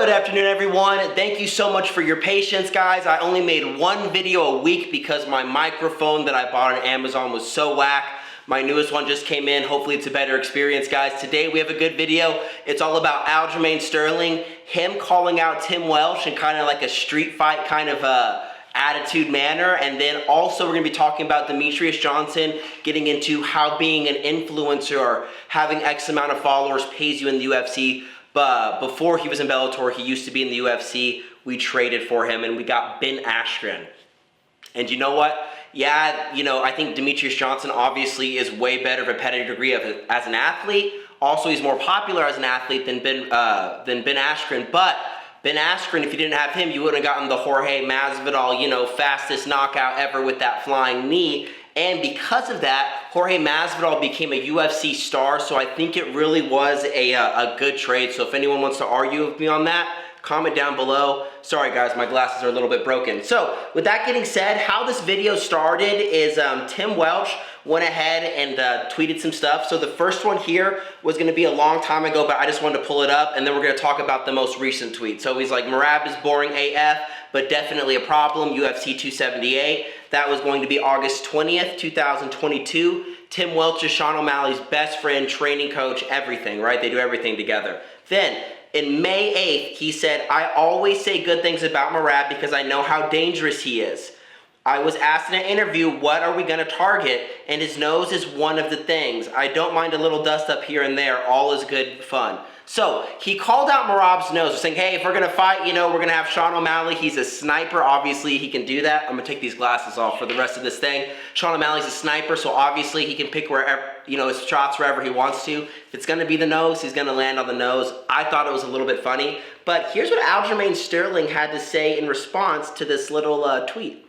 Good afternoon, everyone. Thank you so much for your patience, guys. I only made one video a week because my microphone that I bought on Amazon was so whack. My newest one just came in. Hopefully it's a better experience, guys. Today we have a good video. It's all about ALJAMAIN Sterling, him calling out Tim Welch in kind of like a street fight kind of attitude manner. And then also we're gonna be talking about Demetrius Johnson getting into how being an influencer or having X amount of followers pays you in the UFC. But before he was in Bellator, he used to be in the UFC. We traded for him and we got Ben Askren. And you know what? Yeah, I think Demetrius Johnson obviously is way better of a pedigree as an athlete. Also, he's more popular as an athlete than Ben Askren. But Ben Askren, if you didn't have him, you wouldn't have gotten the Jorge Masvidal, fastest knockout ever with that flying knee. And because of that, Jorge Masvidal became a UFC star, so I think it really was a good trade. So if anyone wants to argue with me on that, comment down below. Sorry guys, my glasses are a little bit broken. So with that getting said, how this video started is Tim Welch went ahead and tweeted some stuff. So the first one here was gonna be a long time ago, but I just wanted to pull it up, and then we're gonna talk about the most recent tweet. So he's like, Merab is boring AF, but definitely a problem, UFC 278. That was going to be August 20th, 2022. Tim Welch is Sean O'Malley's best friend, training coach, everything, right? They do everything together. Then, in May 8th, he said, I always say good things about Merab because I know how dangerous he is. I was asked in an interview, what are we gonna target? And his nose is one of the things. I don't mind a little dust up here and there, all is good fun. So he called out Merab's nose, saying, hey, if we're gonna fight, we're gonna have Sean O'Malley. He's a sniper, obviously he can do that. I'm gonna take these glasses off for the rest of this thing. Sean O'Malley's a sniper, so obviously he can pick wherever, his shots wherever he wants to. If it's gonna be the nose, he's gonna land on the nose. I thought it was a little bit funny, but here's what ALJAMAIN Sterling had to say in response to this little tweet.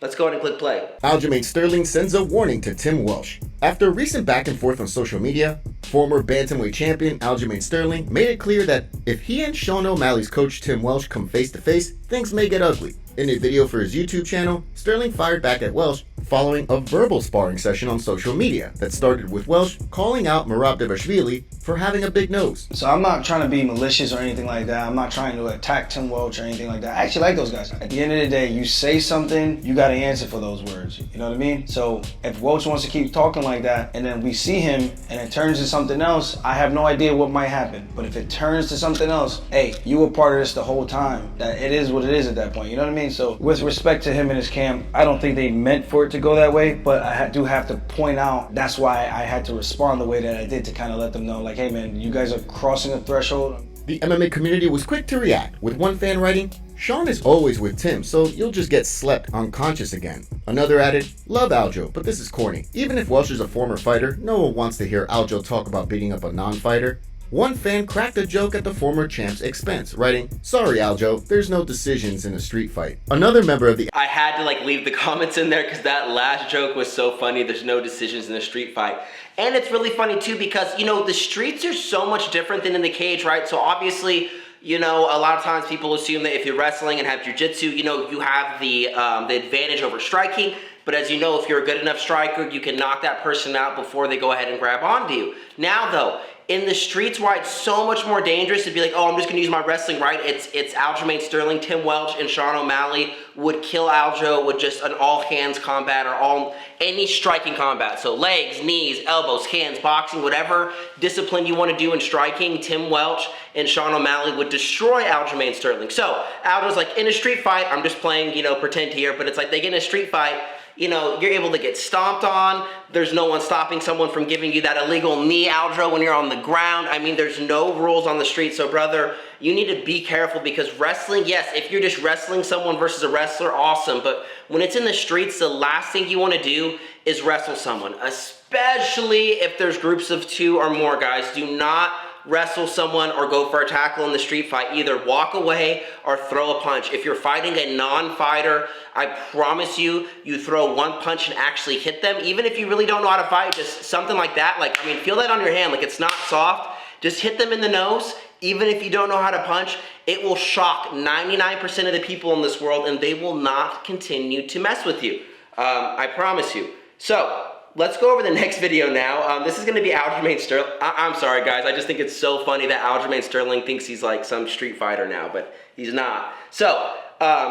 Let's go ahead and click play. ALJAMAIN Sterling sends a warning to Tim Welch. After a recent back and forth on social media, former bantamweight champion ALJAMAIN Sterling made it clear that if he and Sean O'Malley's coach Tim Welch come face to face, things may get ugly. In a video for his YouTube channel, Sterling fired back at Welch following a verbal sparring session on social media that started with Welch calling out Merab Dvalishvili for having a big nose. So I'm not trying to be malicious or anything like that. I'm not trying to attack Tim Welch or anything like that. I actually like those guys. At the end of the day, you say something, you got to answer for those words. You know what I mean? So if Welch wants to keep talking like that and then we see him and it turns to something else, I have no idea what might happen. But if it turns to something else, hey, you were part of this the whole time. That it is what it is at that point. You know what I mean? So with respect to him and his camp, I don't think they meant for it to go that way, but I do have to point out that's why I had to respond the way that I did to kind of let them know, like, hey man, you guys are crossing a threshold. The MMA community was quick to react, with one fan writing, Sean is always with Tim, so you'll just get slept unconscious again. Another added, love Aljo, but this is corny. Even if Welch is a former fighter, no one wants to hear Aljo talk about beating up a non-fighter. One fan cracked a joke at the former champ's expense, writing, sorry Aljo, there's no decisions in a street fight. Another member of the... I had to leave the comments in there because that last joke was so funny. There's no decisions in a street fight. And it's really funny too because, the streets are so much different than in the cage, right? So obviously, a lot of times people assume that if you're wrestling and have jiu-jitsu, you have the advantage over striking. But as you know, if you're a good enough striker, you can knock that person out before they go ahead and grab onto you. Now though, in the streets where it's so much more dangerous to be like, oh, I'm just gonna use my wrestling, right? It's ALJAMAIN Sterling, Tim Welch, and Sean O'Malley would kill Aljo with just an all-hands combat or any striking combat. So legs, knees, elbows, hands, boxing, whatever discipline you wanna do in striking, Tim Welch and Sean O'Malley would destroy ALJAMAIN Sterling. So Aljo's like, in a street fight, I'm just playing, pretend here, but it's like they get in a street fight, you're able to get stomped on. There's no one stopping someone from giving you that illegal knee, Aljo, when you're on the ground. I mean, there's no rules on the street. So, brother, you need to be careful because wrestling, yes, if you're just wrestling someone versus a wrestler, awesome. But when it's in the streets, the last thing you want to do is wrestle someone, especially if there's groups of 2 or more, guys. Do not wrestle someone or go for a tackle in the street fight. Either walk away or throw a punch. If you're fighting a non-fighter, I promise you, you throw one punch and actually hit them. Even if you really don't know how to fight, just something like that. Feel that on your hand. It's not soft. Just hit them in the nose. Even if you don't know how to punch, it will shock 99% of the people in this world and they will not continue to mess with you. I promise you. So, let's go over the next video now. This is going to be Aljamain Sterling. I'm sorry, guys. I just think it's so funny that Aljamain Sterling thinks he's like some street fighter now, but he's not. So,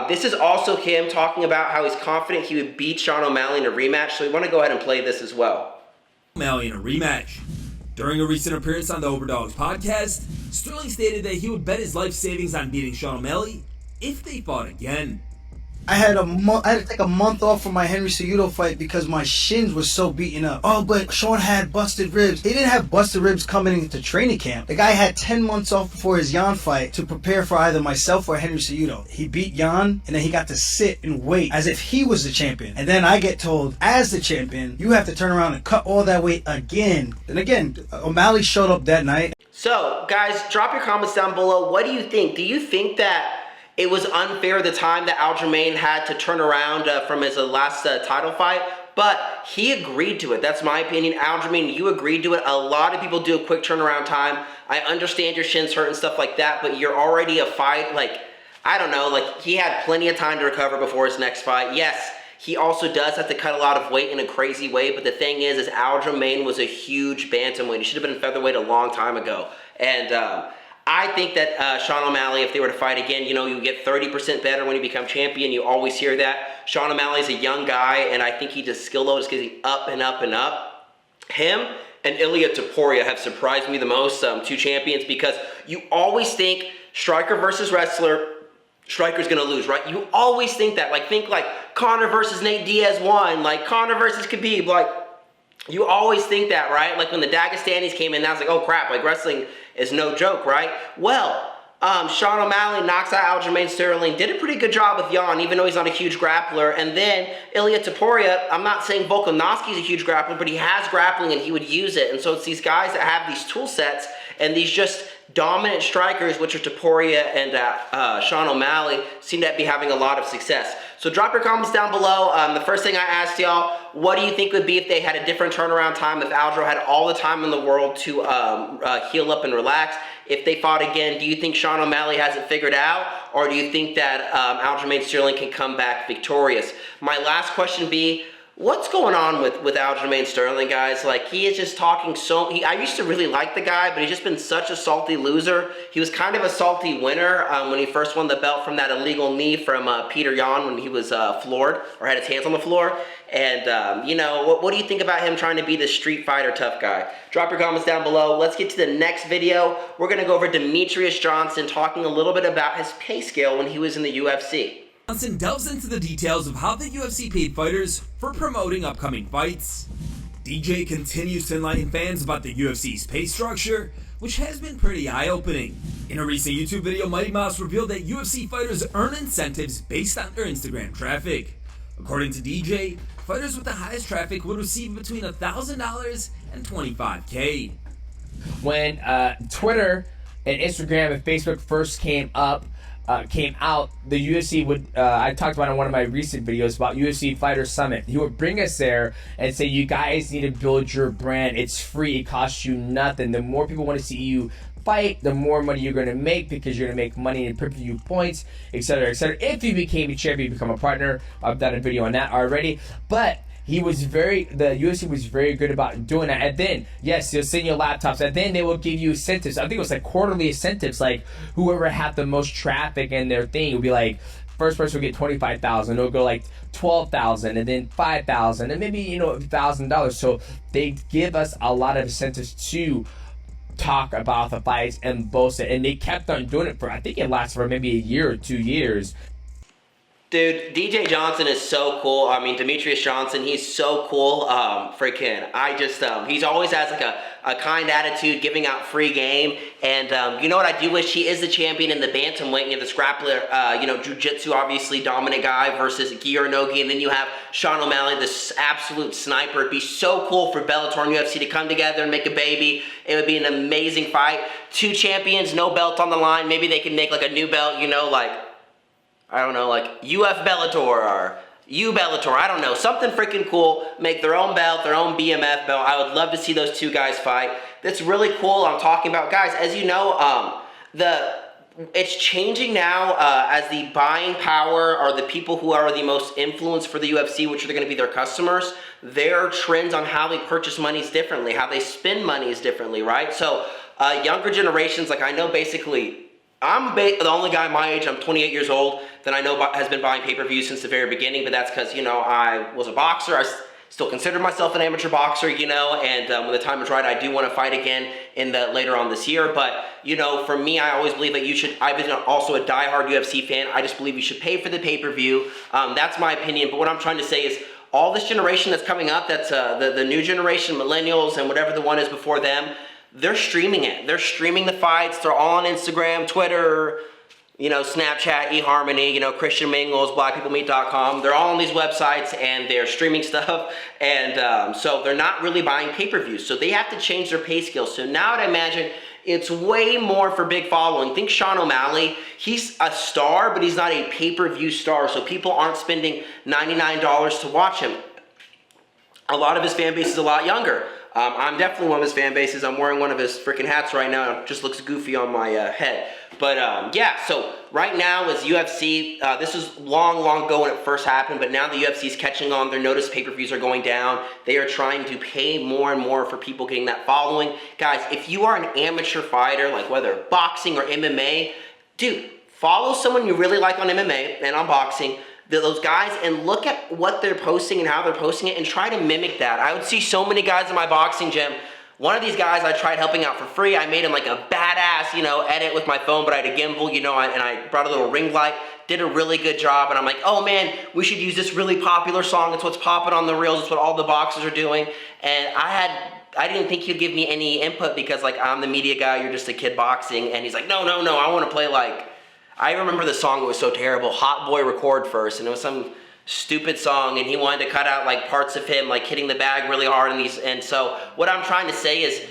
this is also him talking about how he's confident he would beat Sean O'Malley in a rematch. So we want to go ahead and play this as well. O'Malley in a rematch. During a recent appearance on the Overdogs podcast, Sterling stated that he would bet his life savings on beating Sean O'Malley if they fought again. I had to take a month off from my Henry Cejudo fight because my shins were so beaten up. Oh, but Sean had busted ribs. He didn't have busted ribs coming into training camp. The guy had 10 months off before his Jan fight to prepare for either myself or Henry Cejudo. He beat Jan, and then he got to sit and wait as if he was the champion. And then I get told, as the champion, you have to turn around and cut all that weight again. And again, O'Malley showed up that night. So, guys, drop your comments down below. What do you think? Do you think that it was unfair the time that Aljamain had to turn around from his last title fight? But he agreed to it. That's my opinion. Aljamain, you agreed to it. A lot of people do a quick turnaround time. I understand your shins hurt and stuff like that, but you're already a fight. Like, I don't know. Like, he had plenty of time to recover before his next fight. Yes, he also does have to cut a lot of weight in a crazy way, but the thing is Aljamain was a huge bantamweight. He should have been featherweight a long time ago. And I think that Sean O'Malley, if they were to fight again, you know, you get 30% better when you become champion. You always hear that. Sean O'Malley's a young guy, and I think his skill level is getting up and up and up. Him and Ilia Topuria have surprised me the most, two champions, because you always think striker versus wrestler, striker's gonna lose, right? You always think that. Like, think like Conor versus Nate Diaz won, like Conor versus Khabib, like, you always think that, right? Like when the Dagestanis came in, I was like, oh crap, like wrestling is no joke, right? Well, Sean O'Malley knocks out Aljamain Sterling, did a pretty good job with Jan, even though he's not a huge grappler. And then Ilia Topuria, I'm not saying Volkanovski's a huge grappler, but he has grappling and he would use it. And so it's these guys that have these tool sets and these just dominant strikers, which are Topuria and Sean O'Malley, seem to be having a lot of success. So drop your comments down below. The first thing I asked y'all, what do you think would be if they had a different turnaround time, if Aljo had all the time in the world to heal up and relax? If they fought again, do you think Sean O'Malley has it figured out? Or do you think that Aljamain Sterling can come back victorious? My last question be, what's going on with Aljamain Sterling, guys? Like, he is just talking so... I used to really like the guy, but he's just been such a salty loser. He was kind of a salty winner when he first won the belt from that illegal knee from Peter Yan when he was floored, or had his hands on the floor. And, you know, what do you think about him trying to be the street fighter tough guy? Drop your comments down below. Let's get to the next video. We're going to go over Demetrius Johnson talking a little bit about his pay scale when he was in the UFC. Johnson delves into the details of how the UFC paid fighters for promoting upcoming fights. DJ continues to enlighten fans about the UFC's pay structure, which has been pretty eye-opening. In a recent YouTube video, Mighty Mouse revealed that UFC fighters earn incentives based on their Instagram traffic. According to DJ, fighters with the highest traffic would receive between $1,000 and $25K. When Twitter and Instagram and Facebook first came out, the UFC would, I talked about in one of my recent videos about UFC Fighter Summit. He would bring us there and say, you guys need to build your brand. It's free. It costs you nothing. The more people want to see you fight, the more money you're going to make, because you're going to make money in pay-per-view points, etc., etc. If you became a champion, you become a partner. I've done a video on that already. But the UFC was very good about doing that. And then, yes, they'll send you laptops, and then they will give you incentives. I think it was like quarterly incentives, like whoever had the most traffic in their thing would be like, first person will get $25,000, it'll go like $12,000, and then $5,000, and maybe, you know, $1,000. So they give us a lot of incentives to talk about the fights and boast it, and they kept on doing it for, I think it lasted for maybe a year or 2 years. Dude, DJ Johnson is so cool. I mean, Demetrius Johnson, he's so cool. He always has like a kind attitude, giving out free game. And you know what I do wish? He is the champion in the bantamweight. And you have this grappler, jiu-jitsu, obviously dominant guy versus Gior Nogi. And then you have Sean O'Malley, this absolute sniper. It'd be so cool for Bellator and UFC to come together and make a baby. It would be an amazing fight. Two champions, no belt on the line. Maybe they can make like a new belt, you know, like, I don't know, like UF Bellator or U Bellator, I don't know, something freaking cool, make their own belt, their own BMF belt. I would love to see those two guys fight. That's really cool. I'm talking about, guys, as you know, the It's changing now as the buying power or the people who are the most influenced for the UFC, which are going to be their customers, their trends on how they purchase money is differently, how they spend money is differently, right? So younger generations, like I know basically, the only guy my age, I'm 28 years old, that I know has been buying pay-per-views since the very beginning, but that's because, you know, I was a boxer. I still consider myself an amateur boxer, you know, and when the time is right, I do want to fight again later on this year. But, you know, for me, I always believe that I've been also a diehard UFC fan. I just believe you should pay for the pay-per-view. That's my opinion. But what I'm trying to say is all this generation that's coming up, that's the new generation, millennials, and whatever the one is before them, they're streaming it. They're streaming the fights. They're all on Instagram, Twitter, you know, Snapchat, eHarmony, you know, Christian Mingles, BlackPeopleMeet.com. They're all on these websites and they're streaming stuff. And so they're not really buying pay-per-views. So they have to change their pay scales. So now I'd imagine it's way more for big following. Think Sean O'Malley. He's a star, but he's not a pay-per-view star. So people aren't spending $99 to watch him. A lot of his fan base is a lot younger. I'm definitely one of his fan bases. I'm wearing one of his freaking hats right now. It just looks goofy on my head. But yeah, so right now is UFC. This is long ago when it first happened, but now the UFC is catching on. Their notice pay-per-views are going down. They are trying to pay more and more for people getting that following. Guys, if you are an amateur fighter, like whether boxing or MMA, dude, follow someone you really like on MMA and on boxing, those guys, and look at what they're posting and how they're posting it and try to mimic that. I would see so many guys in my boxing gym. One of these guys I tried helping out for free. I made him like a badass, you know, edit with my phone, but I had a gimbal, you know, and I brought a little ring light, did a really good job, and I'm like, oh man, we should use this really popular song. It's what's popping on the reels. It's what all the boxers are doing. And I didn't think he'd give me any input because like I'm the media guy, you're just a kid boxing. And he's like, no, I want to play like, I remember the song, it was so terrible, Hot Boy Record First, and it was some stupid song, and he wanted to cut out like parts of him like hitting the bag really hard and so what I'm trying to say is,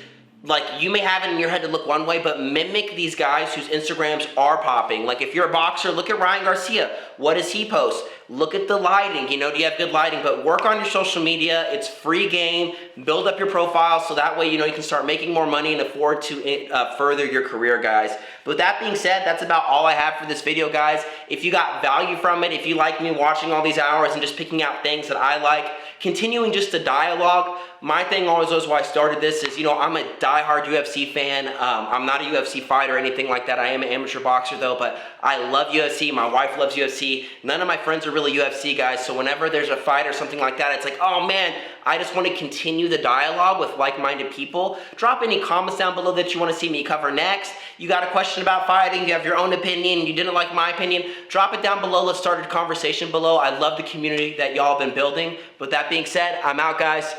like, you may have it in your head to look one way, but mimic these guys whose Instagrams are popping. Like if you're a boxer, look at Ryan Garcia. What does he post? Look at the lighting, you know, do you have good lighting? But work on your social media. It's free game. Build up your profile so that way, you know, you can start making more money and afford to further your career, guys. But with that being said, that's about all I have for this video, guys. If you got value from it, if you like me watching all these hours and just picking out things that I like, continuing just the dialogue, my thing always was why I started this is, you know, I'm a diehard UFC fan. I'm not a UFC fighter or anything like that. I am an amateur boxer though, but I love UFC. My wife loves UFC. None of my friends are really UFC guys, so whenever there's a fight or something like that, it's like, oh man, I just want to continue the dialogue with like-minded people. Drop any comments down below that you want to see me cover next. You got a question about fighting, you have your own opinion, you didn't like my opinion, drop it down below. Let's start a conversation below. I love the community that y'all have been building. With that being said, I'm out, guys.